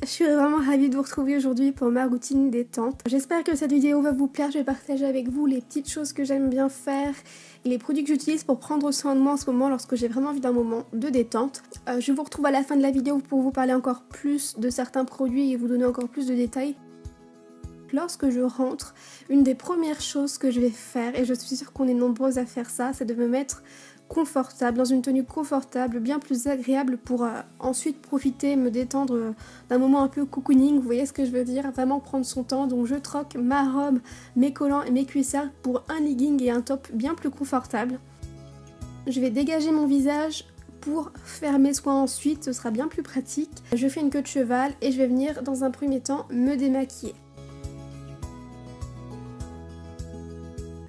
je suis vraiment ravie de vous retrouver aujourd'hui pour ma routine détente. J'espère que cette vidéo va vous plaire, je vais partager avec vous les petites choses que j'aime bien faire et les produits que j'utilise pour prendre soin de moi en ce moment lorsque j'ai vraiment envie d'un moment de détente. Je vous retrouve à la fin de la vidéo pour vous parler encore plus de certains produits et vous donner encore plus de détails. Lorsque je rentre, une des premières choses que je vais faire, et je suis sûre qu'on est nombreuses à faire ça, c'est de me mettre confortable, dans une tenue confortable, bien plus agréable pour ensuite profiter, me détendre d'un moment un peu cocooning, vous voyez ce que je veux dire, vraiment prendre son temps. Donc je troque ma robe, mes collants et mes cuissards pour un legging et un top bien plus confortable. Je vais dégager mon visage pour faire mes soins ensuite, ce sera bien plus pratique. Je fais une queue de cheval et je vais venir dans un premier temps me démaquiller.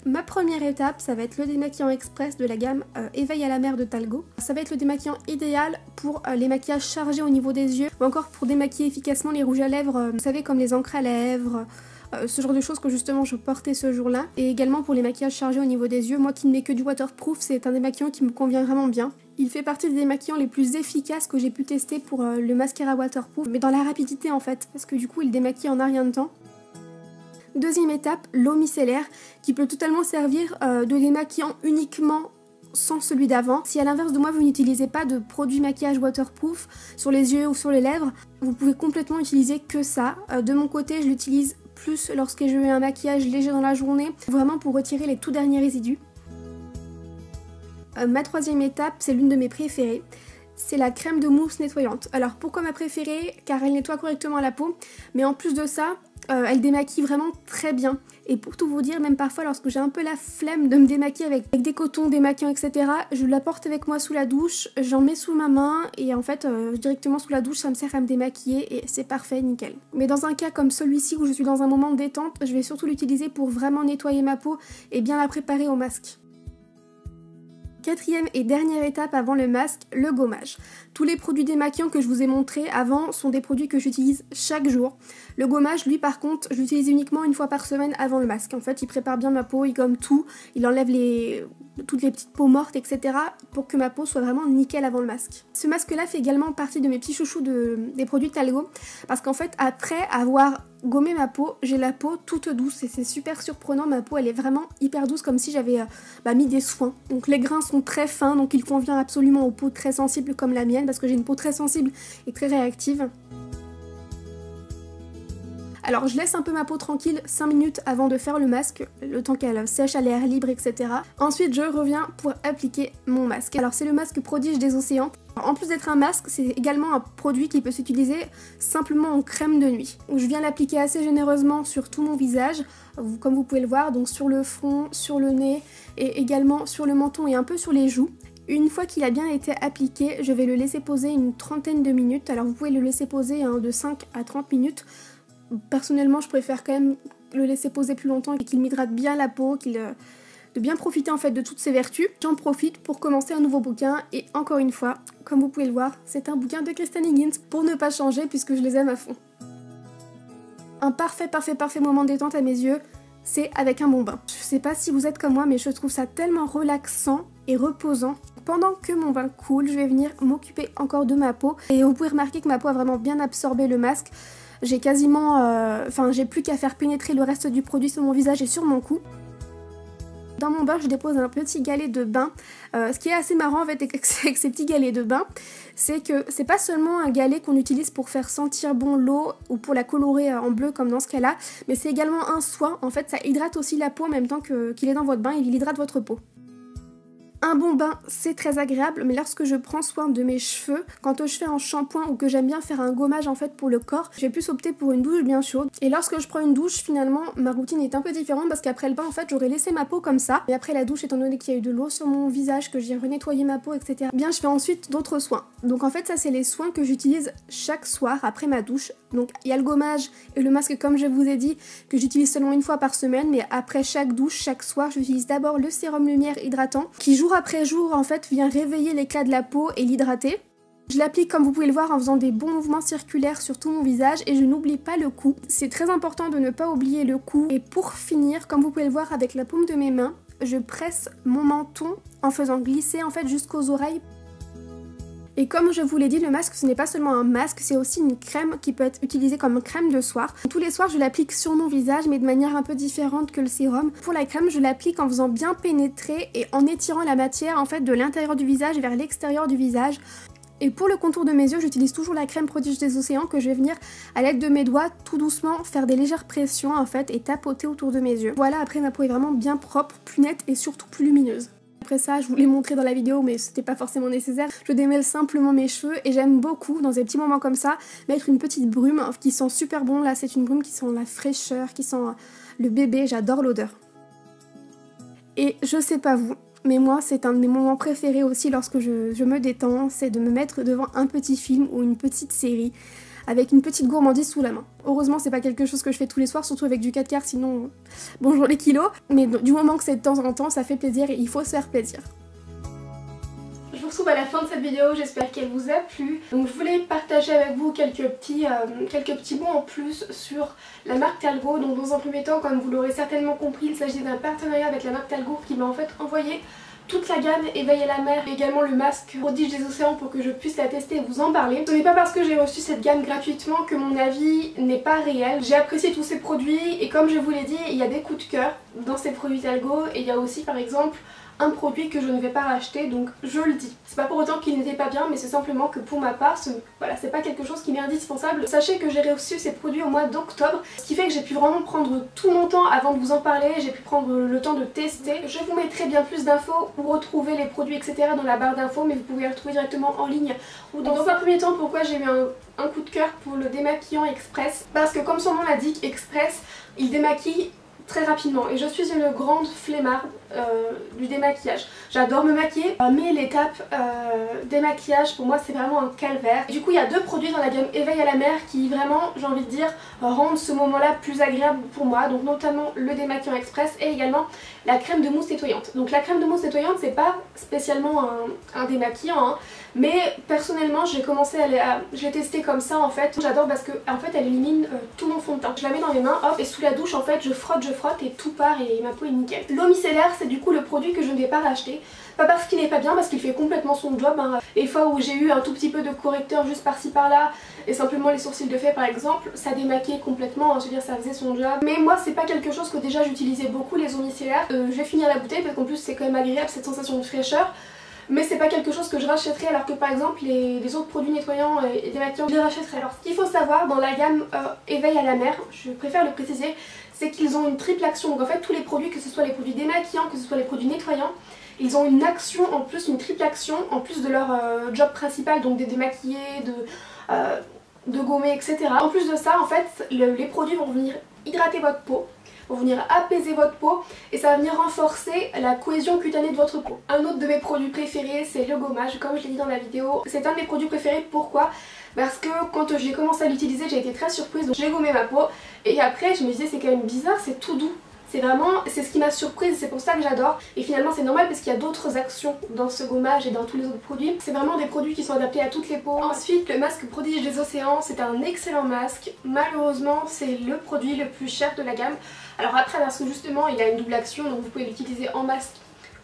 Ma première étape, ça va être le démaquillant express de la gamme Éveil à la mer de Talgo. Ça va être le démaquillant idéal pour les maquillages chargés au niveau des yeux ou encore pour démaquiller efficacement les rouges à lèvres, vous savez, comme les encres à lèvres, ce genre de choses que justement je portais ce jour-là. Et également pour les maquillages chargés au niveau des yeux, moi qui ne mets que du waterproof, c'est un démaquillant qui me convient vraiment bien. Il fait partie des démaquillants les plus efficaces que j'ai pu tester pour le mascara waterproof, mais dans la rapidité en fait, parce que du coup il démaquille en un rien de temps. Deuxième étape, l'eau micellaire qui peut totalement servir de démaquillant uniquement sans celui d'avant. Si à l'inverse de moi vous n'utilisez pas de produit maquillage waterproof sur les yeux ou sur les lèvres, vous pouvez complètement utiliser que ça. De mon côté je l'utilise plus lorsque je mets un maquillage léger dans la journée, vraiment pour retirer les tout derniers résidus. Ma troisième étape, c'est l'une de mes préférées. C'est la crème de mousse nettoyante. Alors pourquoi ma préférée? Car elle nettoie correctement la peau, mais en plus de ça, elle démaquille vraiment très bien. Et pour tout vous dire, même parfois lorsque j'ai un peu la flemme de me démaquiller avec des cotons démaquillants, etc., je la porte avec moi sous la douche, j'en mets sous ma main et en fait directement sous la douche ça me sert à me démaquiller et c'est parfait, nickel. Mais dans un cas comme celui-ci où je suis dans un moment de détente, je vais surtout l'utiliser pour vraiment nettoyer ma peau et bien la préparer au masque. Quatrième et dernière étape avant le masque, le gommage. Tous les produits démaquillants que je vous ai montrés avant sont des produits que j'utilise chaque jour. Le gommage, lui par contre, je l'utilise uniquement une fois par semaine avant le masque. En fait, il prépare bien ma peau, il gomme tout, il enlève toutes les petites peaux mortes, etc. pour que ma peau soit vraiment nickel avant le masque. Ce masque-là fait également partie de mes petits chouchous des produits Talgo, parce qu'en fait, après avoir gommé ma peau, j'ai la peau toute douce et c'est super surprenant, ma peau elle est vraiment hyper douce comme si j'avais mis des soins. Donc les grains sont très fins, donc il convient absolument aux peaux très sensibles comme la mienne parce que j'ai une peau très sensible et très réactive. Alors je laisse un peu ma peau tranquille 5 minutes avant de faire le masque, le temps qu'elle sèche à l'air libre, etc. Ensuite je reviens pour appliquer mon masque. Alors c'est le masque Prodige des océans. En plus d'être un masque, c'est également un produit qui peut s'utiliser simplement en crème de nuit. Je viens l'appliquer assez généreusement sur tout mon visage, comme vous pouvez le voir, donc sur le front, sur le nez et également sur le menton et un peu sur les joues. Une fois qu'il a bien été appliqué, je vais le laisser poser une trentaine de minutes. Alors vous pouvez le laisser poser de 5 à 30 minutes. Personnellement, je préfère quand même le laisser poser plus longtemps et qu'il m'hydrate bien la peau, de bien profiter en fait de toutes ses vertus. J'en profite pour commencer un nouveau bouquin et encore une fois, comme vous pouvez le voir, c'est un bouquin de Kristen Higgins pour ne pas changer puisque je les aime à fond. Un parfait moment de détente à mes yeux, c'est avec un bon bain. Je sais pas si vous êtes comme moi, mais je trouve ça tellement relaxant et reposant. Pendant que mon bain coule, je vais venir m'occuper encore de ma peau et vous pouvez remarquer que ma peau a vraiment bien absorbé le masque. J'ai quasiment, j'ai plus qu'à faire pénétrer le reste du produit sur mon visage et sur mon cou. Dans mon bain, je dépose un petit galet de bain. Ce qui est assez marrant en fait avec ces petits galets de bain, c'est que c'est pas seulement un galet qu'on utilise pour faire sentir bon l'eau ou pour la colorer en bleu comme dans ce cas-là, mais c'est également un soin. En fait, ça hydrate aussi la peau en même temps qu'il est dans votre bain, il hydrate votre peau. Un bon bain, c'est très agréable, mais lorsque je prends soin de mes cheveux, quand je fais un shampoing ou que j'aime bien faire un gommage en fait pour le corps, je vais plus opter pour une douche bien chaude. Et lorsque je prends une douche, finalement, ma routine est un peu différente parce qu'après le bain, en fait, j'aurais laissé ma peau comme ça. Et après la douche, étant donné qu'il y a eu de l'eau sur mon visage, que j'ai renettoyé ma peau, etc., bien, je fais ensuite d'autres soins. Donc en fait, ça, c'est les soins que j'utilise chaque soir après ma douche. Donc il y a le gommage et le masque, comme je vous ai dit, que j'utilise seulement une fois par semaine, mais après chaque douche, chaque soir, j'utilise d'abord le sérum lumière hydratant, qui jour après jour, en fait, vient réveiller l'éclat de la peau et l'hydrater. Je l'applique comme vous pouvez le voir en faisant des bons mouvements circulaires sur tout mon visage et je n'oublie pas le cou. C'est très important de ne pas oublier le cou. Et pour finir, comme vous pouvez le voir avec la paume de mes mains, je presse mon menton en faisant glisser en fait jusqu'aux oreilles. Et comme je vous l'ai dit, le masque ce n'est pas seulement un masque, c'est aussi une crème qui peut être utilisée comme crème de soir. Tous les soirs je l'applique sur mon visage mais de manière un peu différente que le sérum. Pour la crème je l'applique en faisant bien pénétrer et en étirant la matière en fait de l'intérieur du visage vers l'extérieur du visage. Et pour le contour de mes yeux, j'utilise toujours la crème prodige des océans que je vais venir à l'aide de mes doigts tout doucement faire des légères pressions en fait et tapoter autour de mes yeux. Voilà, après ma peau est vraiment bien propre, plus nette et surtout plus lumineuse. Après ça, je vous l'ai montré dans la vidéo mais c'était pas forcément nécessaire. Je démêle simplement mes cheveux et j'aime beaucoup dans des petits moments comme ça mettre une petite brume qui sent super bon. Là c'est une brume qui sent la fraîcheur, qui sent le bébé, j'adore l'odeur. Et je sais pas vous, mais moi c'est un de mes moments préférés aussi lorsque je me détends, c'est de me mettre devant un petit film ou une petite série avec une petite gourmandise sous la main. Heureusement c'est pas quelque chose que je fais tous les soirs, surtout avec du 4 quarts, sinon bonjour les kilos, mais du moment que c'est de temps en temps ça fait plaisir et il faut se faire plaisir. Je vous retrouve à la fin de cette vidéo, j'espère qu'elle vous a plu. Donc je voulais partager avec vous quelques petits mots en plus sur la marque Talgo. Donc dans un premier temps, comme vous l'aurez certainement compris, il s'agit d'un partenariat avec la marque Talgo qui m'a en fait envoyé toute la gamme Éveil à la mer et également le masque prodige des océans pour que je puisse la tester et vous en parler. Ce n'est pas parce que j'ai reçu cette gamme gratuitement que mon avis n'est pas réel. J'ai apprécié tous ces produits et comme je vous l'ai dit, il y a des coups de cœur dans ces produits Talgo et il y a aussi par exemple un produit que je ne vais pas racheter, donc je le dis. C'est pas pour autant qu'il n'était pas bien, mais c'est simplement que pour ma part, voilà, c'est pas quelque chose qui m'est indispensable. Sachez que j'ai reçu ces produits au mois d'octobre, ce qui fait que j'ai pu vraiment prendre tout mon temps avant de vous en parler, j'ai pu prendre le temps de tester. Je vous mettrai bien plus d'infos pour retrouver les produits etc. dans la barre d'infos, mais vous pouvez les retrouver directement en ligne. Ou dans un premier temps, pourquoi j'ai eu un coup de cœur pour le démaquillant express? Parce que comme son nom l'indique, express, il démaquille très rapidement et je suis une grande flemmarde du démaquillage. J'adore me maquiller mais l'étape démaquillage pour moi c'est vraiment un calvaire. Et du coup il y a deux produits dans la gamme Éveil à la mer qui vraiment j'ai envie de dire rendent ce moment là plus agréable pour moi, donc notamment le démaquillant express et également la crème de mousse nettoyante. Donc la crème de mousse nettoyante c'est pas spécialement un démaquillant hein, mais personnellement j'ai commencé je l'ai testé comme ça en fait. J'adore parce que en fait elle élimine tout mon fond de teint. Je la mets dans mes mains hop et sous la douche en fait je frotte et tout part et ma peau est nickel. L'eau micellaire c'est du coup le produit que je ne vais pas racheter. Pas parce qu'il n'est pas bien, parce qu'il fait complètement son job hein. Les fois où j'ai eu un tout petit peu de correcteur juste par-ci par-là et simplement les sourcils de fait par exemple, ça démaquillait complètement, hein. Je veux dire ça faisait son job. Mais moi c'est pas quelque chose que déjà j'utilisais beaucoup les eaux micellaires. Je vais finir la bouteille parce qu'en plus c'est quand même agréable cette sensation de fraîcheur. Mais c'est pas quelque chose que je rachèterais alors que par exemple les autres produits nettoyants et démaquillants je les rachèterais. Alors ce qu'il faut savoir dans la gamme Éveil à la mer, je préfère le préciser, c'est qu'ils ont une triple action. Donc en fait tous les produits, que ce soit les produits démaquillants, que ce soit les produits nettoyants, ils ont une action en plus, une triple action en plus de leur job principal, donc de démaquiller, de gommer etc. En plus de ça en fait les produits vont venir hydrater votre peau, vont venir apaiser votre peau et ça va venir renforcer la cohésion cutanée de votre peau. Un autre de mes produits préférés c'est le gommage, comme je l'ai dit dans la vidéo. C'est un de mes produits préférés, pourquoi? Parce que quand j'ai commencé à l'utiliser j'ai été très surprise, donc j'ai gommé ma peau et après je me disais c'est quand même bizarre, c'est tout doux. C'est ce qui m'a surprise, c'est pour ça que j'adore. Et finalement c'est normal parce qu'il y a d'autres actions dans ce gommage et dans tous les autres produits. C'est vraiment des produits qui sont adaptés à toutes les peaux. Ensuite le masque prodige des océans, c'est un excellent masque. Malheureusement c'est le produit le plus cher de la gamme. Alors après parce que justement il a une double action, donc vous pouvez l'utiliser en masque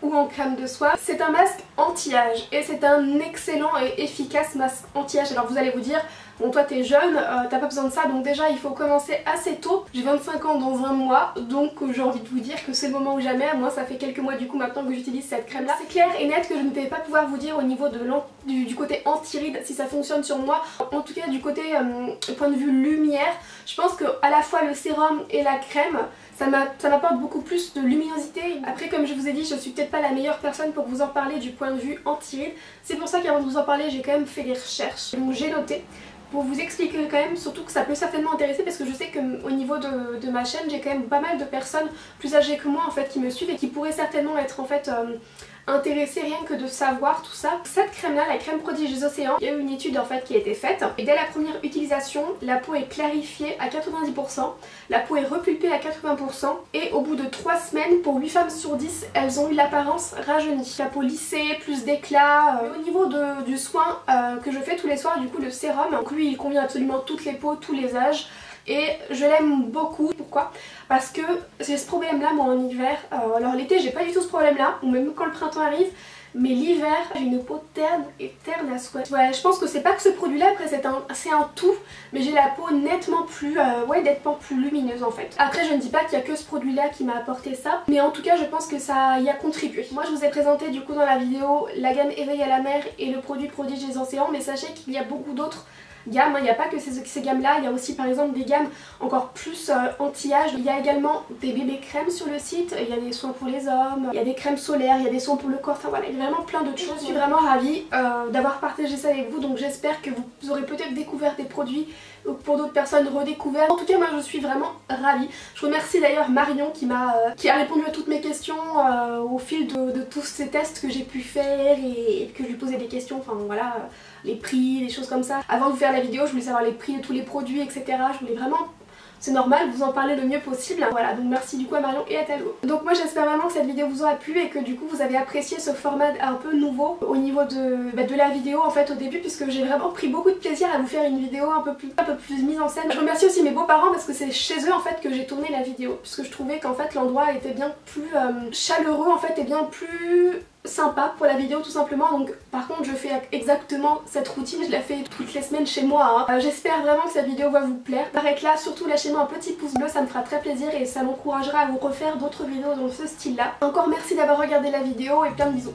ou en crème de soie. C'est un masque anti-âge et c'est un excellent et efficace masque anti-âge. Alors vous allez vous dire, bon toi t'es jeune, t'as pas besoin de ça, donc déjà il faut commencer assez tôt. J'ai 25 ans dans un mois, donc j'ai envie de vous dire que c'est le moment ou jamais. Moi ça fait quelques mois du coup maintenant que j'utilise cette crème là. C'est clair et net que je ne vais pas pouvoir vous dire au niveau de du côté anti-rides si ça fonctionne sur moi. En tout cas du côté point de vue lumière, je pense que à la fois le sérum et la crème ça m'apporte beaucoup plus de luminosité. Après comme je vous ai dit, je suis peut-être pas la meilleure personne pour vous en parler du point de vue anti-rides. C'est pour ça qu'avant de vous en parler j'ai quand même fait des recherches. Donc j'ai noté pour vous expliquer quand même, surtout que ça peut certainement intéresser parce que je sais qu'au niveau de ma chaîne j'ai quand même pas mal de personnes plus âgées que moi en fait qui me suivent et qui pourraient certainement être en fait intéressée rien que de savoir tout ça. Cette crème là, la crème prodige des océans, il y a eu une étude en fait qui a été faite et dès la première utilisation la peau est clarifiée à 90%, la peau est repulpée à 80% et au bout de 3 semaines pour 8 femmes sur 10 elles ont eu l'apparence rajeunie, la peau lissée, plus d'éclat. Au niveau du soin que je fais tous les soirs, du coup le sérum, donc lui il convient absolument toutes les peaux, tous les âges. et je l'aime beaucoup. Pourquoi? Parce que j'ai ce problème là moi en hiver. Alors l'été j'ai pas du tout ce problème là, ou même quand le printemps arrive. Mais l'hiver, j'ai une peau terne et terne à souhait. Ouais, je pense que c'est pas que ce produit là, après c'est un tout, mais j'ai la peau nettement plus, nettement plus lumineuse en fait. Après je ne dis pas qu'il y a que ce produit là qui m'a apporté ça, mais en tout cas je pense que ça y a contribué. Moi je vous ai présenté du coup dans la vidéo la gamme Éveil à la mer et le produit Prodige des océans, mais sachez qu'il y a beaucoup d'autres gammes, il n'y a pas que ces gammes là, il y a aussi par exemple des gammes encore plus anti-âge. Il y a également des bébés crèmes sur le site, il y a des soins pour les hommes, il y a des crèmes solaires, il y a des soins pour le corps, enfin voilà, il y a vraiment plein d'autres choses. Je suis vraiment ravie d'avoir partagé ça avec vous, donc j'espère que vous aurez peut-être découvert des produits ou pour d'autres personnes redécouverts. En tout cas moi je suis vraiment ravie. Je remercie d'ailleurs Marion qui a répondu à toutes mes questions au fil de tous ces tests que j'ai pu faire et que je lui posais des questions, enfin voilà, les prix, des choses comme ça. Avant de faire la vidéo je voulais savoir les prix de tous les produits etc. Je voulais vraiment, c'est normal, vous en parler le mieux possible. Voilà, donc merci du coup à Marion et à Talou. Donc moi j'espère vraiment que cette vidéo vous aura plu et que du coup vous avez apprécié ce format un peu nouveau au niveau de la vidéo en fait au début, puisque j'ai vraiment pris beaucoup de plaisir à vous faire une vidéo un peu plus mise en scène. Je remercie aussi mes beaux-parents parce que c'est chez eux en fait que j'ai tourné la vidéo, puisque je trouvais qu'en fait l'endroit était bien plus chaleureux en fait et bien plus sympa pour la vidéo tout simplement. Donc par contre je fais exactement cette routine, je la fais toutes les semaines chez moi hein. J'espère vraiment que cette vidéo va vous plaire. Arrête là, surtout lâchez-moi un petit pouce bleu, ça me fera très plaisir et ça m'encouragera à vous refaire d'autres vidéos dans ce style là. Encore merci d'avoir regardé la vidéo et plein de bisous.